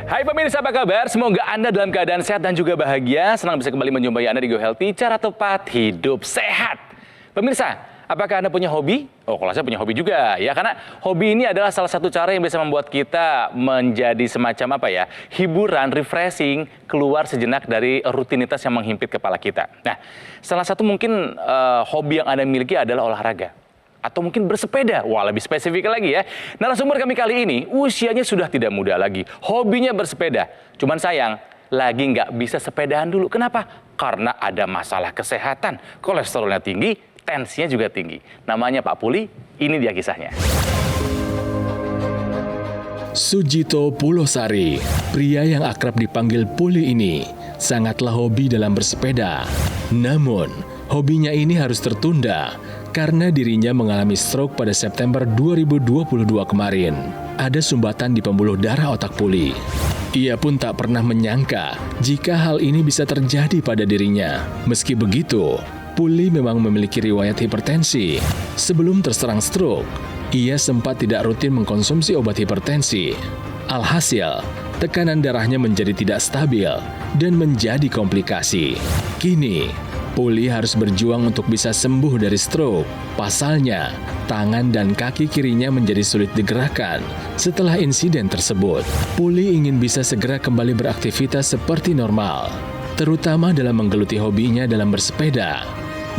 Hai pemirsa, apa kabar? Semoga Anda dalam keadaan sehat dan juga bahagia. Senang bisa kembali menjumpai Anda di Go Healthy, cara tepat hidup sehat. Pemirsa, apakah Anda punya hobi? Oh, kalau saya punya hobi juga ya, karena hobi ini adalah salah satu cara yang bisa membuat kita menjadi semacam hiburan, refreshing, keluar sejenak dari rutinitas yang menghimpit kepala kita. Nah, salah satu mungkin hobi yang Anda miliki adalah olahraga. Atau mungkin bersepeda. Wah, lebih spesifik lagi ya. Narasumber kami kali ini usianya sudah tidak muda lagi. Hobinya bersepeda. Cuman sayang, lagi nggak bisa sepedaan dulu. Kenapa? Karena ada masalah kesehatan. Kolesterolnya tinggi, tensinya juga tinggi. Namanya Pak Puli, ini dia kisahnya. Sujito Pulosari, pria yang akrab dipanggil Puli ini, sangatlah hobi dalam bersepeda. Namun, hobinya ini harus tertunda karena dirinya mengalami stroke pada September 2022 kemarin. Ada sumbatan di pembuluh darah otak Puli. Ia pun tak pernah menyangka jika hal ini bisa terjadi pada dirinya. Meski begitu, Puli memang memiliki riwayat hipertensi. Sebelum terserang stroke, ia sempat tidak rutin mengkonsumsi obat hipertensi. Alhasil, tekanan darahnya menjadi tidak stabil dan menjadi komplikasi. Kini, Puli harus berjuang untuk bisa sembuh dari stroke. Pasalnya, tangan dan kaki kirinya menjadi sulit digerakkan setelah insiden tersebut. Puli ingin bisa segera kembali beraktivitas seperti normal, terutama dalam menggeluti hobinya dalam bersepeda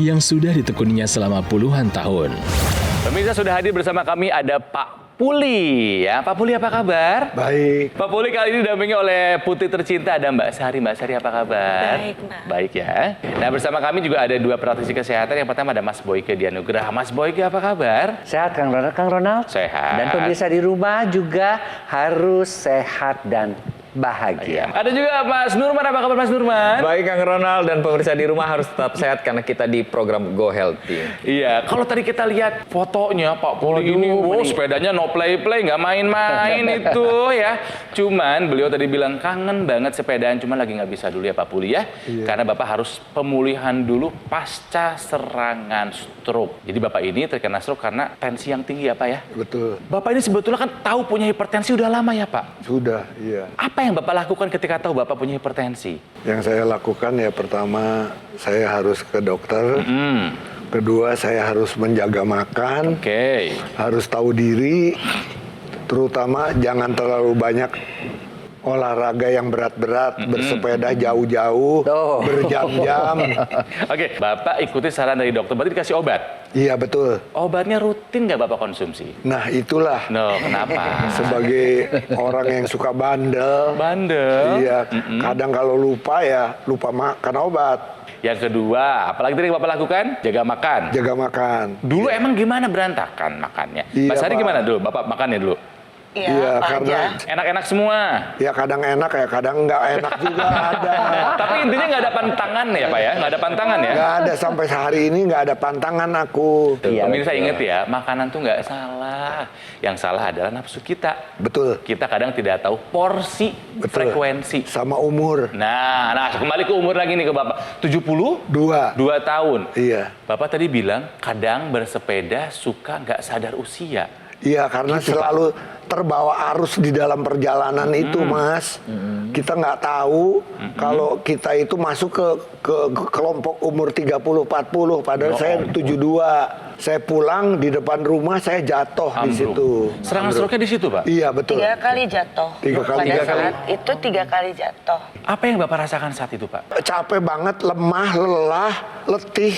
yang sudah ditekuninya selama puluhan tahun. Pemirsa, sudah hadir bersama kami ada Pak Puli ya. Pak Puli, apa kabar? Baik. Pak Puli kali ini didampingi oleh putri tercinta, ada Mbak Sari. Mbak Sari, apa kabar? Baik, Mbak. Baik ya. Nah, bersama kami juga ada dua praktisi kesehatan. Yang pertama ada Mas Boyke Dianugrah. Mas Boyke, apa kabar? Sehat Kang Ronald. Kang Ronald. Sehat. Dan pemirsa di rumah juga harus sehat dan bahagia. Ada juga Mas Nurman. Apa kabar Mas Nurman? Baik Kang Ronald, dan pemirsa di rumah harus tetap sehat karena kita di program Go Healthy. Iya, kalau tadi kita lihat fotonya Pak Puli ini, sepedanya no play-play, nggak main-main itu ya. Cuman beliau tadi bilang kangen banget sepedaan, cuman lagi nggak bisa dulu ya Pak Puli ya. Iya. Karena Bapak harus pemulihan dulu pasca serangan stroke. Jadi Bapak ini terkena stroke karena tensi yang tinggi ya Pak ya. Betul, Bapak ini sebetulnya kan tahu punya hipertensi udah lama ya Pak. sudah, iya. Apa yang Bapak lakukan ketika tahu Bapak punya hipertensi? Yang saya lakukan ya pertama, saya harus ke dokter. Kedua, saya harus menjaga makan. Oke. Harus tahu diri, terutama jangan terlalu banyak olahraga yang berat-berat, bersepeda jauh-jauh, Oh. berjam-jam. Oke, Bapak ikuti saran dari dokter, berarti dikasih obat. Iya, betul. Obatnya rutin nggak Bapak konsumsi? Nah, itulah No, kenapa? sebagai orang yang suka bandel. Bandel. Iya, kadang kalau lupa ya, lupa makan obat. Yang kedua, apalagi tadi Bapak lakukan? Jaga makan. Jaga makan. Dulu emang gimana berantakan makannya? Iya, Mbak Sari Pak. gimana dulu? Bapak makannya dulu? Iya, apa karena aja? Enak-enak semua. ya kadang enak ya, kadang nggak enak juga ada. Tapi intinya nggak ada pantangan ya Pak ya? Nggak ada pantangan ya? Nggak ada sampai sehari ini nggak ada pantangan aku. Tuh, Iya, pemirsa betul. inget ya, makanan tuh nggak salah. Yang salah adalah nafsu kita. Betul. Kita kadang tidak tahu porsi, Betul. frekuensi. Sama umur. Nah, kembali ke umur lagi nih ke Bapak. 72 Dua. tahun. Iya. Bapak tadi bilang kadang bersepeda suka nggak sadar usia. Iya, karena Gitu, selalu terbawa arus di dalam perjalanan itu, Mas. Kita nggak tahu kalau kita itu masuk ke kelompok umur 30-40, padahal saya 72. Saya pulang di depan rumah, saya jatuh di Ambruk. situ. Serangan stroke-nya di situ, Pak? Iya, betul. 3 kali jatuh. Tiga kali. Pada Tiga kali. saat itu 3 kali jatuh. Apa yang Bapak rasakan saat itu, Pak? Capek banget, lemah, lelah, letih.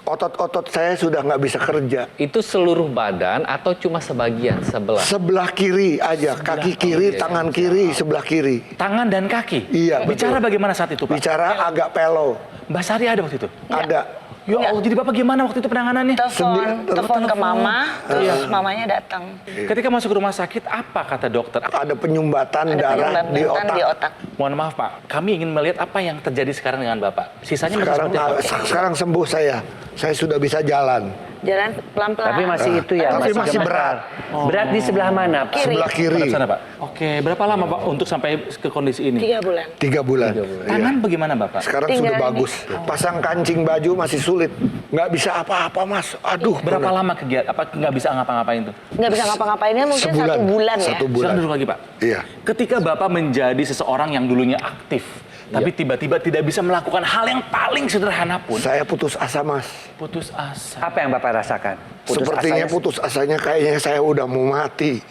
Otot-otot saya sudah nggak bisa kerja. Itu seluruh badan atau cuma sebagian sebelah? Sebelah kiri aja, kaki kiri, tangan kiri, sebelah kiri. Tangan dan kaki? Iya, Bicara betul. bagaimana saat itu, Pak? Bicara agak pelo. Mbak Sari ada waktu itu? Ada. Ya Allah, jadi Bapak gimana waktu itu penanganannya? Telepon ke mama, terus mamanya datang. Ketika masuk ke rumah sakit, apa kata dokter? Ada penyumbatan Ada darah di penyumbatan otak. di otak. Mohon maaf, Pak. Kami ingin melihat apa yang terjadi sekarang dengan Bapak. Sisanya masih Sekarang seperti apa? sekarang sembuh saya. Saya sudah bisa jalan. Jalan pelan-pelan. Tapi masih itu ya, Tapi masih gemetar. berat. Berat di sebelah mana, Pak? Kiri. Sebelah kiri. Pada sana, Pak. Oke, berapa lama Pak untuk sampai ke kondisi ini? 3 bulan. 3 bulan. Iya. Tangan bagaimana Bapak? Sekarang Tinggal sudah ini. bagus. Pasang kancing baju masih sulit. Nggak bisa apa-apa, Mas. Aduh. Berapa lama kegiatan? Apa nggak bisa ngapa-ngapain tuh? Nggak bisa ngapa-ngapainnya mungkin 1 bulan ya. 1 bulan. Silakan dulu lagi Pak. Iya. Ketika Bapak menjadi seseorang yang dulunya aktif, tapi tiba-tiba tidak bisa melakukan hal yang paling sederhana pun, Saya putus asa, Mas. putus asa. Apa yang Bapak rasakan? Sepertinya asanya- putus asanya kayaknya saya udah mau mati.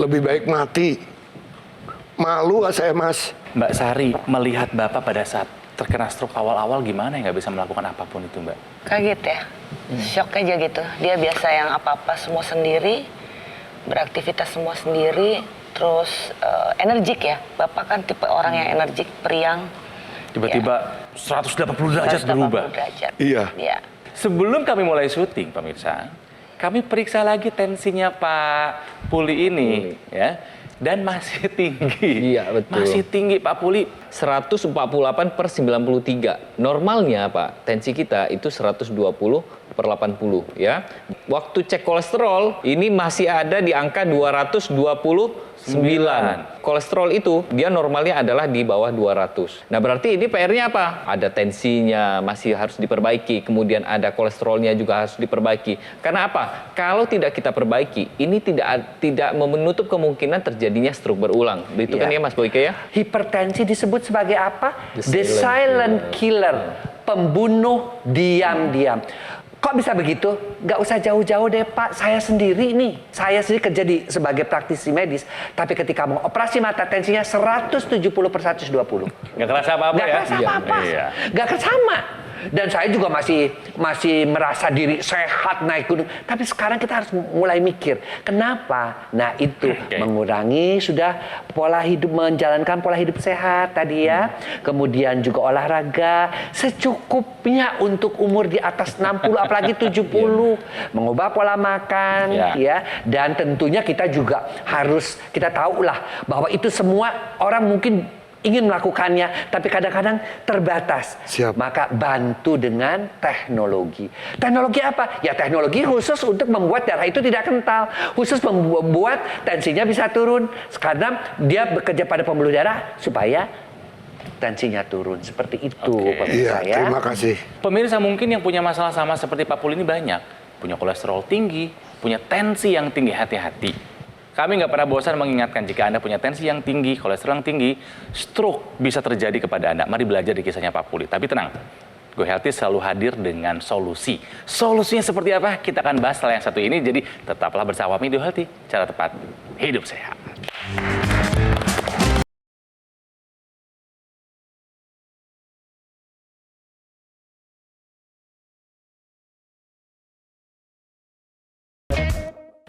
Lebih baik mati. Malu saya, Mas. Mbak Sari, melihat Bapak pada saat terkena stroke awal-awal gimana ya nggak bisa melakukan apapun itu Mbak? Kaget ya. Shock aja gitu. Dia biasa yang apa-apa semua sendiri, beraktivitas semua sendiri, terus energik ya. Bapak kan tipe orang yang energik, periang. Tiba-tiba 180 derajat 180 berubah. derajat. Iya. Iya. Sebelum kami mulai syuting, pemirsa, kami periksa lagi tensinya Pak Puli ini, ya, dan masih tinggi. Iya, betul. Masih tinggi Pak Puli. 148/93. Normalnya Pak, tensi kita itu 120/80 ya. Waktu cek kolesterol ini masih ada di angka 229. Kolesterol itu dia normalnya adalah di bawah 200. Nah, berarti ini PR-nya apa? Ada tensinya masih harus diperbaiki, kemudian ada kolesterolnya juga harus diperbaiki. Karena apa? Kalau tidak kita perbaiki, ini tidak menutup kemungkinan terjadinya stroke berulang. Itu kan Iya. ya Mas Boyke ya? Hipertensi disebut sebagai apa? The The silent killer. Pembunuh diam-diam. Kok bisa begitu? Nggak usah jauh-jauh deh Pak, saya sendiri nih. Saya sendiri kerja sebagai praktisi medis. Tapi ketika mau operasi mata tensinya 170/120. Nggak kerasa apa-apa Nggak ya? kerasa apa-apa. Iya. Nggak kerasa sama. Dan saya juga masih merasa diri sehat naik gunung. Tapi sekarang kita harus mulai mikir. Kenapa? Nah itu Oke. mengurangi sudah pola hidup, menjalankan pola hidup sehat tadi ya. Kemudian juga olahraga secukupnya untuk umur di atas 60 apalagi 70. Mengubah pola makan ya. Dan tentunya kita juga harus, kita tahu lah bahwa itu semua orang mungkin ingin melakukannya, tapi kadang-kadang terbatas. Siap. Maka bantu dengan teknologi. Teknologi apa? Ya teknologi khusus untuk membuat darah itu tidak kental. Khusus membuat tensinya bisa turun. Karena dia bekerja pada pembuluh darah supaya tensinya turun. Seperti itu Oke. pemirsa Iya, ya. terima kasih. Pemirsa mungkin yang punya masalah sama seperti Pak Puli ini banyak. Punya kolesterol tinggi, punya tensi yang tinggi, hati-hati. Kami nggak pernah bosan mengingatkan jika Anda punya tensi yang tinggi, kolesterol yang tinggi, stroke bisa terjadi kepada Anda. Mari belajar di kisahnya Pak Puli. Tapi tenang, Go Healthy selalu hadir dengan solusi. Solusinya seperti apa? Kita akan bahas setelah yang satu ini. Jadi tetaplah bersama kami Go Healthy, cara tepat hidup sehat.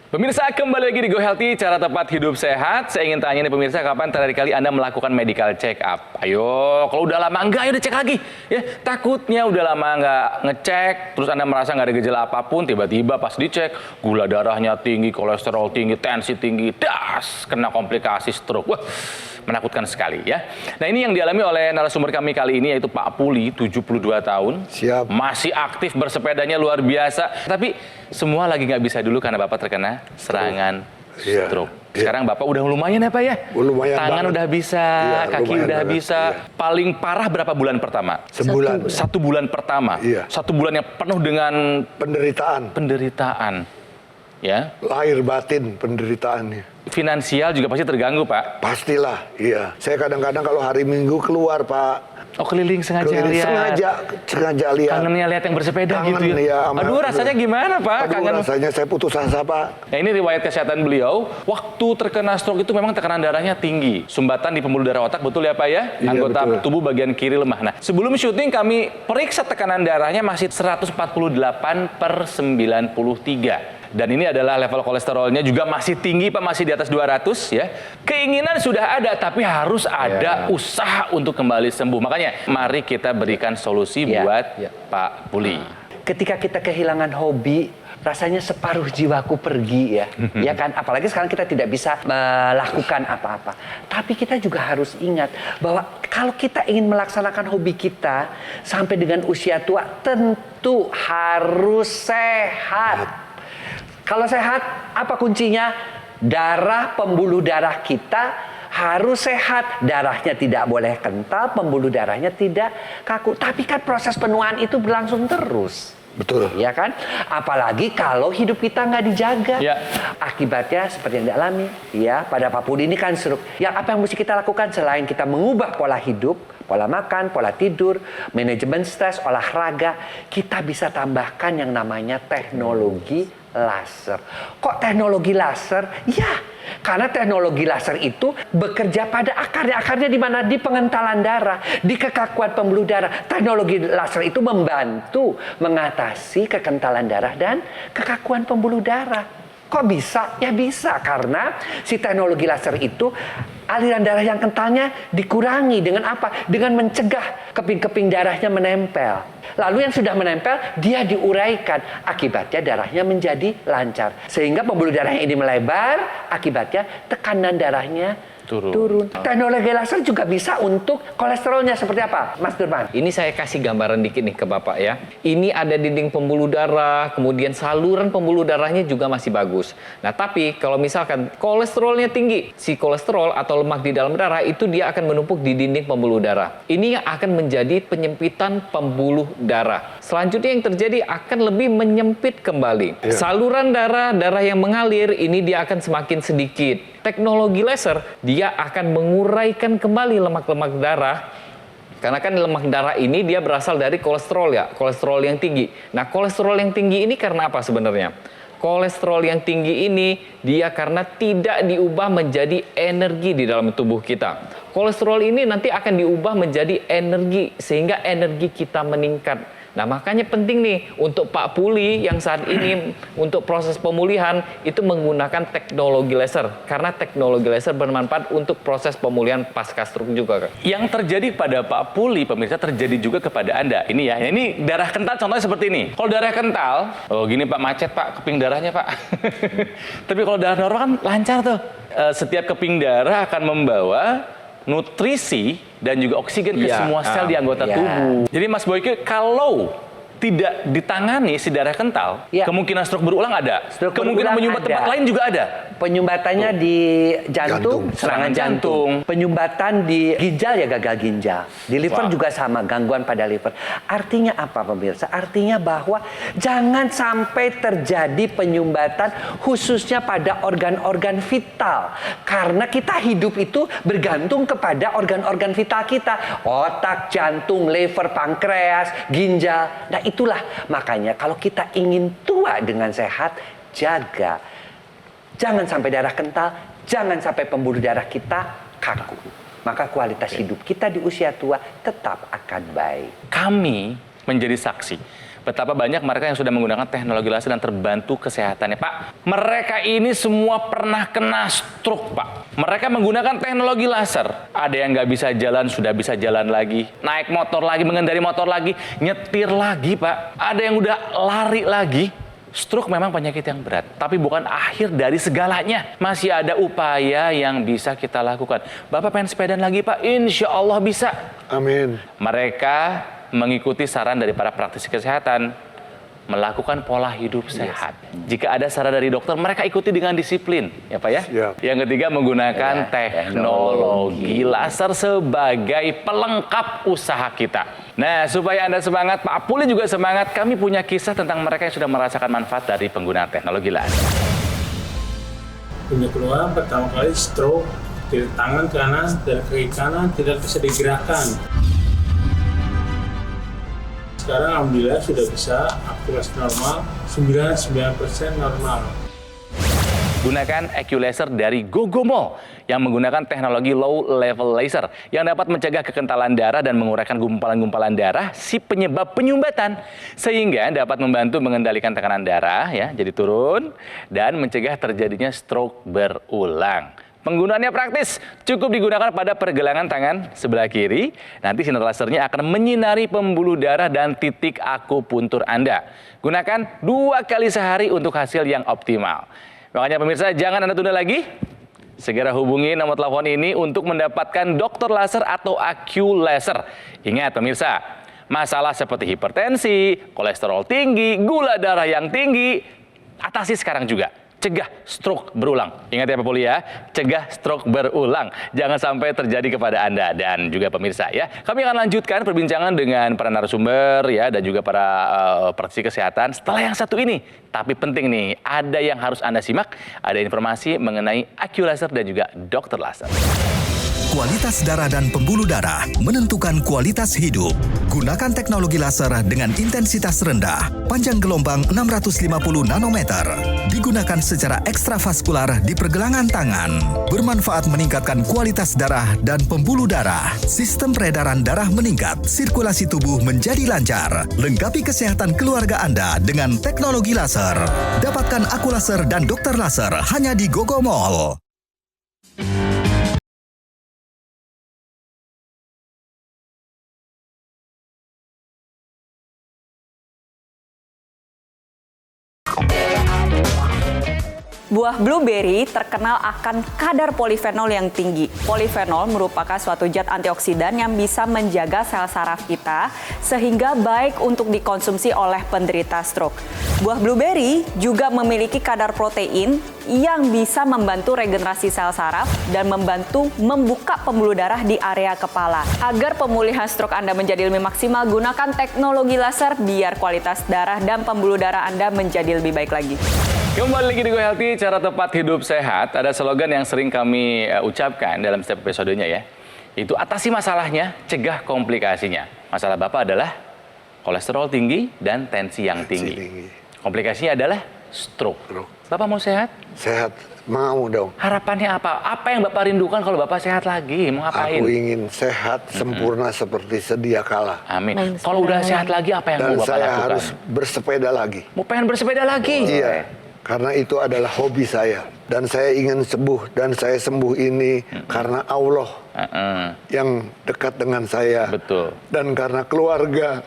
Pemirsa, kembali lagi di Go Healthy, cara tepat hidup sehat. Saya ingin tanya nih pemirsa, kapan terakhir kali Anda melakukan medical check up? Ayo, kalau udah lama enggak, ayo dicek lagi. Ya, takutnya udah lama nggak ngecek, terus Anda merasa nggak ada gejala apapun, tiba-tiba pas dicek, gula darahnya tinggi, kolesterol tinggi, tensi tinggi, das, kena komplikasi stroke. Wah, menakutkan sekali ya. Nah, ini yang dialami oleh narasumber kami kali ini yaitu Pak Puli, 72 tahun. Siap. Masih aktif bersepedanya luar biasa. Tapi semua lagi nggak bisa dulu karena Bapak terkena serangan Iya, stroke. iya. Sekarang Bapak udah lumayan ya Pak ya? Lumayan Tangan banget. udah bisa, Iya, kaki lumayan udah banget, bisa. iya. Paling parah berapa bulan pertama? Sebulan. 1 bulan pertama. Iya. 1 bulan yang penuh dengan Penderitaan. penderitaan. Ya, Lahir batin penderitaannya. finansial juga pasti terganggu Pak. Pastilah, iya. Saya kadang-kadang kalau hari Minggu keluar, Pak. Oh, keliling sengaja Keliling lihat. sengaja lihat. Kangennya lihat yang bersepeda Kangen, gitu ya. iya, sama- Aduh, rasanya gimana Pak? Aduh, Kangen. rasanya saya putus asa, Pak. Nah, ini riwayat kesehatan beliau. Waktu terkena stroke itu memang tekanan darahnya tinggi. Sumbatan di pembuluh darah otak, betul ya Pak ya? Iya, Anggota betul. tubuh bagian kiri lemah. Nah, sebelum syuting kami periksa tekanan darahnya masih 148/93. Dan ini adalah level kolesterolnya juga masih tinggi Pak, masih di atas 200 ya. Keinginan sudah ada, tapi harus ada usaha untuk kembali sembuh. Makanya mari kita berikan solusi Ya. buat Pak Puli. Ketika kita kehilangan hobi, rasanya separuh jiwaku pergi ya. Ya kan, apalagi sekarang kita tidak bisa melakukan apa-apa. Tapi kita juga harus ingat bahwa kalau kita ingin melaksanakan hobi kita sampai dengan usia tua, tentu harus sehat. Kalau sehat, apa kuncinya? Darah, pembuluh darah kita harus sehat. Darahnya tidak boleh kental, pembuluh darahnya tidak kaku. Tapi kan proses penuaan itu berlangsung terus. Betul. Ya kan? Apalagi kalau hidup kita nggak dijaga. Ya. Akibatnya seperti yang dialami. Ya, pada Pak Puli ini kan stroke. Yang apa yang mesti kita lakukan selain kita mengubah pola hidup, pola makan, pola tidur, manajemen stres, olahraga, kita bisa tambahkan yang namanya teknologi laser. Kok teknologi laser? Ya, karena teknologi laser itu bekerja pada akarnya. Akarnya di mana? Di pengentalan darah, di kekakuan pembuluh darah. Teknologi laser itu membantu mengatasi kekentalan darah dan kekakuan pembuluh darah. Kok bisa? Ya bisa, karena si teknologi laser itu aliran darah yang kentalnya dikurangi dengan apa? Dengan mencegah keping-keping darahnya menempel. Lalu yang sudah menempel, dia diuraikan. Akibatnya darahnya menjadi lancar. Sehingga pembuluh darah yang ini melebar, akibatnya tekanan darahnya turun. Teknologi laser juga bisa untuk kolesterolnya seperti apa, Mas Durban? Ini saya kasih gambaran dikit nih ke Bapak ya. Ini ada dinding pembuluh darah, kemudian saluran pembuluh darahnya juga masih bagus. Nah, tapi kalau misalkan kolesterolnya tinggi, si kolesterol atau lemak di dalam darah itu dia akan menumpuk di dinding pembuluh darah. Ini akan menjadi penyempitan pembuluh darah. Selanjutnya yang terjadi akan lebih menyempit kembali. Saluran darah yang mengalir ini dia akan semakin sedikit. Teknologi laser dia akan menguraikan kembali lemak-lemak darah. Karena kan lemak darah ini dia berasal dari kolesterol ya, kolesterol yang tinggi. Nah, kolesterol yang tinggi ini karena apa sebenarnya? Kolesterol yang tinggi ini dia karena tidak diubah menjadi energi di dalam tubuh kita. Kolesterol ini nanti akan diubah menjadi energi sehingga energi kita meningkat. Nah, makanya penting nih untuk Pak Puli yang saat ini untuk proses pemulihan itu menggunakan teknologi laser. Karena teknologi laser bermanfaat untuk proses pemulihan pasca stroke juga, Kak. Yang terjadi pada Pak Puli, pemirsa, terjadi juga kepada Anda. Ini ya, ini darah kental contohnya seperti ini. Kalau darah kental, oh gini Pak, macet Pak, keping darahnya Pak. Tapi kalau darah normal kan lancar tuh. Setiap keping darah akan membawa nutrisi dan juga oksigen ke semua sel di anggota tubuh. Jadi Mas Boyke, kalau tidak ditangani si darah kental, kemungkinan stroke berulang ada. Kemungkinan menyumbat tempat lain juga ada. Penyumbatan di jantung, serangan jantung. Penyumbatan di ginjal ya gagal ginjal. Di liver juga sama, gangguan pada liver. Artinya apa pemirsa? Artinya bahwa jangan sampai terjadi penyumbatan khususnya pada organ-organ vital. Karena kita hidup itu bergantung kepada organ-organ vital kita. Otak, jantung, liver, pankreas, ginjal. Nah, itulah makanya kalau kita ingin tua dengan sehat, jaga. Jangan sampai darah kental, jangan sampai pembuluh darah kita kaku. Maka kualitas hidup kita di usia tua tetap akan baik. Kami menjadi saksi betapa banyak mereka yang sudah menggunakan teknologi laser dan terbantu kesehatannya. Pak, mereka ini semua pernah kena stroke, Pak. Mereka menggunakan teknologi laser. Ada yang nggak bisa jalan, sudah bisa jalan lagi. Naik motor lagi, mengendari motor lagi. Nyetir lagi, Pak. Ada yang udah lari lagi. Stroke memang penyakit yang berat, tapi bukan akhir dari segalanya. Masih ada upaya yang bisa kita lakukan. Bapak pengen sepedaan lagi, Pak? Insya Allah bisa. Amin. Mereka mengikuti saran dari para praktisi kesehatan, melakukan pola hidup sehat. Jika ada saran dari dokter, mereka ikuti dengan disiplin, ya Pak ya. Siap. Yang ketiga, menggunakan teknologi laser sebagai pelengkap usaha kita. Nah, supaya Anda semangat, Pak Puli juga semangat, kami punya kisah tentang mereka yang sudah merasakan manfaat dari penggunaan teknologi laser. Punya keluhan pertama kali stroke, tangan kanan dan kaki kanan tidak bisa digerakkan. Sekarang alhamdulillah sudah bisa aktivitas normal, 99% normal. Gunakan EQ-Laser dari Gogomol yang menggunakan teknologi low level laser yang dapat mencegah kekentalan darah dan menguraikan gumpalan-gumpalan darah si penyebab penyumbatan sehingga dapat membantu mengendalikan tekanan darah ya jadi turun dan mencegah terjadinya stroke berulang. Penggunaannya praktis, cukup digunakan pada pergelangan tangan sebelah kiri. Nanti sinar lasernya akan menyinari pembuluh darah dan titik akupuntur Anda. Gunakan 2 kali sehari untuk hasil yang optimal. Makanya pemirsa, jangan Anda tunda lagi. Segera hubungi nomor telepon ini untuk mendapatkan dokter laser atau AQ laser. Ingat pemirsa, masalah seperti hipertensi, kolesterol tinggi, gula darah yang tinggi, atasi sekarang juga. Cegah stroke berulang. Ingat ya Pak Poli ya, cegah stroke berulang. Jangan sampai terjadi kepada Anda dan juga pemirsa ya. Kami akan lanjutkan perbincangan dengan para narasumber ya dan juga para praktisi kesehatan setelah yang satu ini. Tapi penting nih, ada yang harus Anda simak, ada informasi mengenai AQ laser dan juga dokter laser. Kualitas darah dan pembuluh darah menentukan kualitas hidup. Gunakan teknologi laser dengan intensitas rendah, panjang gelombang 650 nanometer. Digunakan secara ekstravaskular di pergelangan tangan. Bermanfaat meningkatkan kualitas darah dan pembuluh darah. Sistem peredaran darah meningkat, sirkulasi tubuh menjadi lancar. Lengkapi kesehatan keluarga Anda dengan teknologi laser. Dapatkan AQ laser dan dokter laser hanya di Gogo Mall. Buah blueberry terkenal akan kadar polifenol yang tinggi. Polifenol merupakan suatu zat antioksidan yang bisa menjaga sel saraf kita sehingga baik untuk dikonsumsi oleh penderita stroke. Buah blueberry juga memiliki kadar protein yang bisa membantu regenerasi sel saraf dan membantu membuka pembuluh darah di area kepala. Agar pemulihan stroke Anda menjadi lebih maksimal, gunakan teknologi laser biar kualitas darah dan pembuluh darah Anda menjadi lebih baik lagi. Kembali lagi di Go Healthy, cara tepat hidup sehat. Ada slogan yang sering kami ucapkan dalam setiap episodenya ya. Itu atasi masalahnya, cegah komplikasinya. Masalah Bapak adalah kolesterol tinggi dan tensi yang tinggi. Komplikasinya adalah stroke. Bapak mau sehat? Sehat, mau dong. Harapannya apa? Apa yang Bapak rindukan kalau Bapak sehat lagi? Mau ngapain? Aku ingin sehat, sempurna seperti sedia kala. Amin. Kalau udah sehat lagi, apa yang Dan mau Bapak saya lakukan? harus bersepeda lagi. Mau pengen bersepeda lagi? Iya, karena itu adalah hobi saya. Dan saya ingin sembuh. Dan saya sembuh ini karena Allah yang dekat dengan saya. Betul. Dan karena keluarga.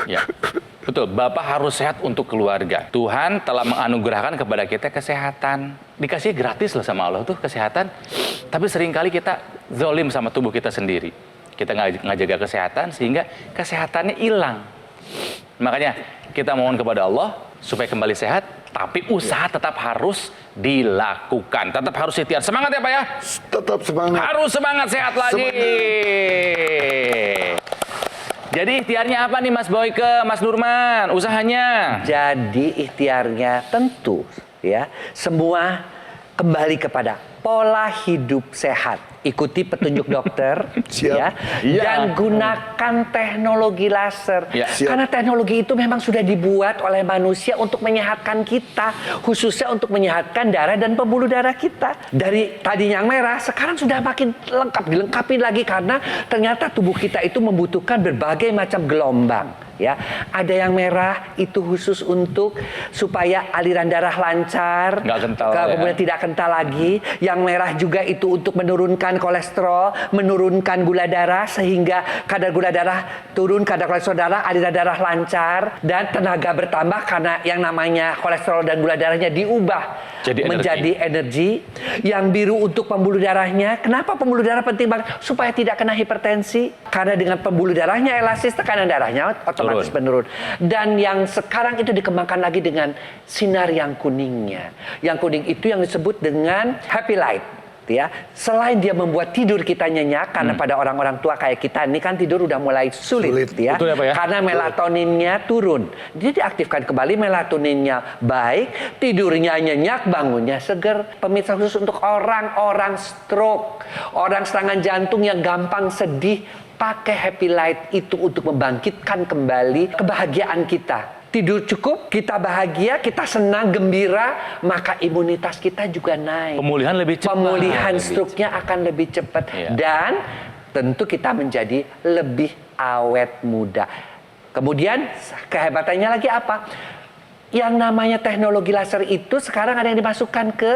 Ya. Betul, Bapak harus sehat untuk keluarga. Tuhan telah menganugerahkan kepada kita kesehatan. Dikasih gratis loh sama Allah tuh kesehatan. Tapi seringkali kita zolim sama tubuh kita sendiri. Kita nggak jaga kesehatan sehingga kesehatannya hilang. Makanya kita mohon kepada Allah supaya kembali sehat. Tapi usaha tetap harus dilakukan. Tetap harus ikhtiar. Semangat ya Pak ya? Tetap semangat. Harus semangat sehat lagi. Jadi ikhtiarnya apa nih Mas Boyke, Mas Nurman? Usahanya? Jadi ikhtiarnya tentu ya semua kembali kepada pola hidup sehat. Ikuti petunjuk dokter ya, dan gunakan teknologi laser. Karena teknologi itu memang sudah dibuat oleh manusia untuk menyehatkan kita, khususnya untuk menyehatkan darah dan pembuluh darah kita. Dari tadi yang merah, sekarang sudah makin lengkap, dilengkapi lagi karena ternyata tubuh kita itu membutuhkan berbagai macam gelombang. Ya, ada yang merah itu khusus untuk supaya aliran darah lancar, nggak kental, kemudian tidak kental lagi. Yang merah juga itu untuk menurunkan kolesterol, menurunkan gula darah sehingga kadar gula darah turun, kadar kolesterol darah, aliran darah lancar dan tenaga bertambah karena yang namanya kolesterol dan gula darahnya diubah menjadi energi. Yang biru untuk pembuluh darahnya. Kenapa pembuluh darah penting banget? Supaya tidak kena hipertensi. Karena dengan pembuluh darahnya elastis, tekanan darahnya otomatis menurun. Dan yang sekarang itu dikembangkan lagi dengan sinar yang kuningnya. Yang kuning itu yang disebut dengan happy light. Ya, selain dia membuat tidur kita nyenyak karena pada orang-orang tua kayak kita ini kan tidur udah mulai sulit ya. Betul ya, Pak, ya? Karena melatoninnya turun. Dia diaktifkan kembali melatoninnya baik, tidurnya nyenyak, bangunnya seger. Pemirsa khusus untuk orang-orang stroke, orang serangan jantung yang gampang sedih, pakai happy light itu untuk membangkitkan kembali kebahagiaan kita. Tidur cukup, kita bahagia, kita senang, gembira, maka imunitas kita juga naik. Pemulihan lebih cepat. Pemulihan stroke-nya akan lebih cepat. Dan tentu kita menjadi lebih awet muda. Kemudian kehebatannya lagi apa? yang namanya teknologi laser itu sekarang ada yang dimasukkan ke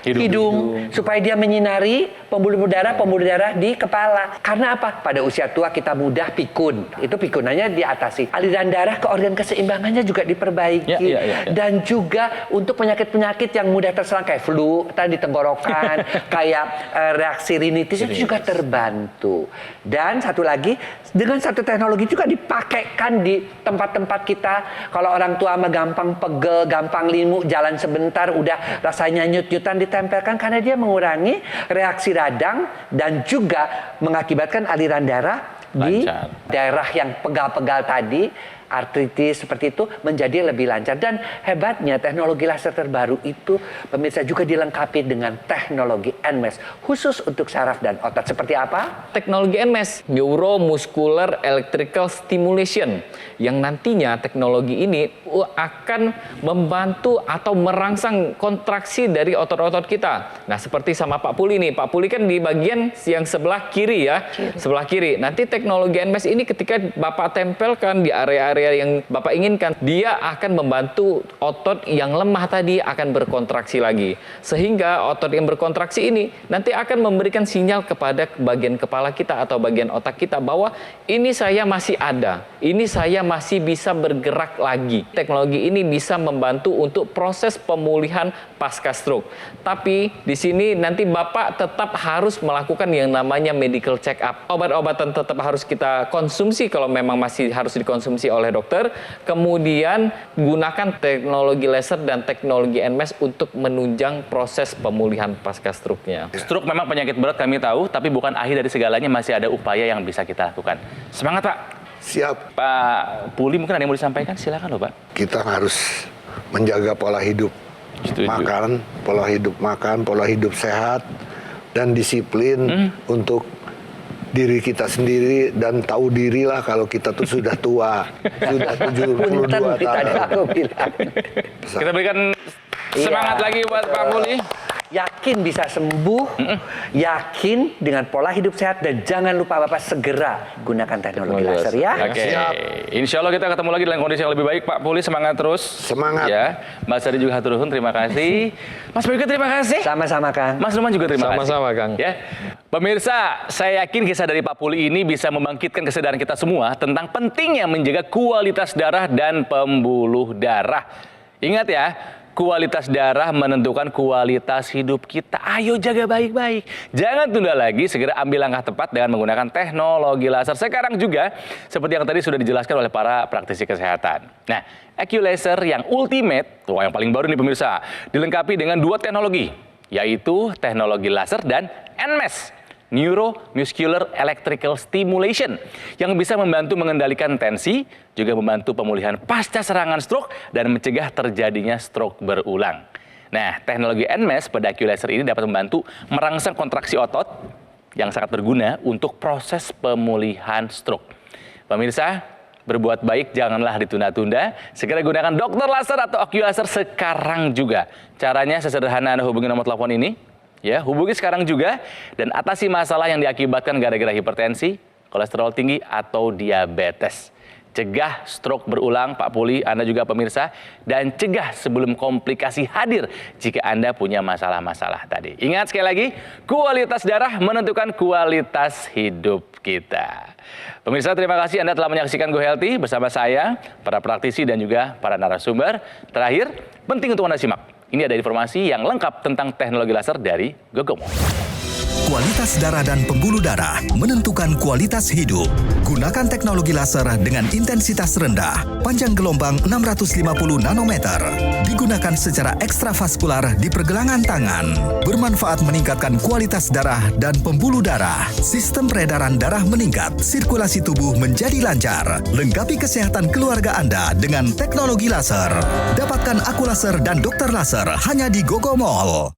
hidung supaya dia menyinari pembuluh darah di kepala. Karena apa? Pada usia tua kita mudah pikun. Itu pikunannya diatasi. Aliran darah ke organ keseimbangannya juga diperbaiki. Dan juga untuk penyakit-penyakit yang mudah terserang kayak flu, tadi tenggorokan, kayak reaksi rinitis itu juga terbantu. Dan satu lagi, dengan satu teknologi juga dipakaikan di tempat-tempat kita. Kalau orang tua mah gampang pegel, gampang limu, jalan sebentar udah rasanya nyut-nyutan, ditempelkan karena dia mengurangi reaksi radang dan juga mengakibatkan aliran darah di daerah yang pegal-pegal tadi, artritis seperti itu menjadi lebih lancar. Dan hebatnya teknologi laser terbaru itu pemirsa juga dilengkapi dengan teknologi NMES khusus untuk saraf dan otot. Seperti apa? Teknologi NMES, Neuromuscular Electrical Stimulation, yang nantinya teknologi ini akan membantu atau merangsang kontraksi dari otot-otot kita. Nah, seperti sama Pak Puli nih. Pak Puli kan di bagian yang sebelah kiri ya. Sebelah kiri. Nanti teknologi NMES ini ketika Bapak tempelkan di area-area yang Bapak inginkan, dia akan membantu otot yang lemah tadi akan berkontraksi lagi. Sehingga otot yang berkontraksi ini nanti akan memberikan sinyal kepada bagian kepala kita atau bagian otak kita bahwa ini saya masih ada, ini saya masih bisa bergerak lagi. Teknologi ini bisa membantu untuk proses pemulihan pasca stroke. Tapi di sini nanti Bapak tetap harus melakukan yang namanya medical check up. Obat-obatan tetap harus kita konsumsi kalau memang masih harus dikonsumsi oleh dokter. Kemudian gunakan teknologi laser dan teknologi NMES untuk menunjang proses pemulihan pasca stroke-nya. Stroke memang penyakit berat kami tahu, tapi bukan akhir dari segalanya, masih ada upaya yang bisa kita lakukan. Semangat Pak. Siap. Pak Puli mungkin ada yang mau disampaikan, silakan loh Pak. Kita harus menjaga pola hidup. Setuju. Makan, pola hidup sehat, dan disiplin untuk diri kita sendiri, dan tahu diri lah kalau kita tuh sudah tua, sudah 72 tahun. Kita berikan semangat lagi buat Pak Puli. Yakin bisa sembuh, yakin dengan pola hidup sehat, dan jangan lupa Bapak segera gunakan teknologi laser ya. Oke. Insya Allah kita ketemu lagi dalam kondisi yang lebih baik. Pak Puli semangat terus. Semangat. Ya. Mas Ari juga hatur nuhun, terima kasih. Mas Boyke terima kasih. Sama-sama Kang. Mas Numan juga terima kasih. Sama-sama Kang. Ya. Pemirsa, saya yakin kisah dari Pak Puli ini bisa membangkitkan kesadaran kita semua tentang pentingnya menjaga kualitas darah dan pembuluh darah. Ingat ya, kualitas darah menentukan kualitas hidup kita. Ayo jaga baik-baik. Jangan tunda lagi, segera ambil langkah tepat dengan menggunakan teknologi laser. Sekarang juga, seperti yang tadi sudah dijelaskan oleh para praktisi kesehatan. Nah, AccuLaser yang ultimate, yang paling baru nih pemirsa, dilengkapi dengan dua teknologi, yaitu teknologi laser dan NMES, Neuromuscular Electrical Stimulation, yang bisa membantu mengendalikan tensi, juga membantu pemulihan pasca serangan stroke dan mencegah terjadinya stroke berulang. Nah, teknologi NMES pada AccuLaser ini dapat membantu merangsang kontraksi otot yang sangat berguna untuk proses pemulihan stroke. Pemirsa, berbuat baik janganlah ditunda-tunda. Segera gunakan dokter laser atau AccuLaser sekarang juga. Caranya sesederhana, Anda hubungi nomor telepon ini. Ya, hubungi sekarang juga dan atasi masalah yang diakibatkan gara-gara hipertensi, kolesterol tinggi, atau diabetes. Cegah stroke berulang, Pak Puli, Anda juga pemirsa, dan cegah sebelum komplikasi hadir jika Anda punya masalah-masalah tadi. Ingat sekali lagi, kualitas darah menentukan kualitas hidup kita. Pemirsa, terima kasih Anda telah menyaksikan Go Healthy bersama saya, para praktisi dan juga para narasumber. Terakhir, penting untuk Anda simak. Ini ada informasi yang lengkap tentang teknologi laser dari Gogomo. Kualitas darah dan pembuluh darah menentukan kualitas hidup. Gunakan teknologi laser dengan intensitas rendah, panjang gelombang 650 nanometer. Digunakan secara ekstravaskular di pergelangan tangan. Bermanfaat meningkatkan kualitas darah dan pembuluh darah. Sistem peredaran darah meningkat, sirkulasi tubuh menjadi lancar. Lengkapi kesehatan keluarga Anda dengan teknologi laser. Dapatkan AccuLaser dan Dokter Laser hanya di Gogo Mall.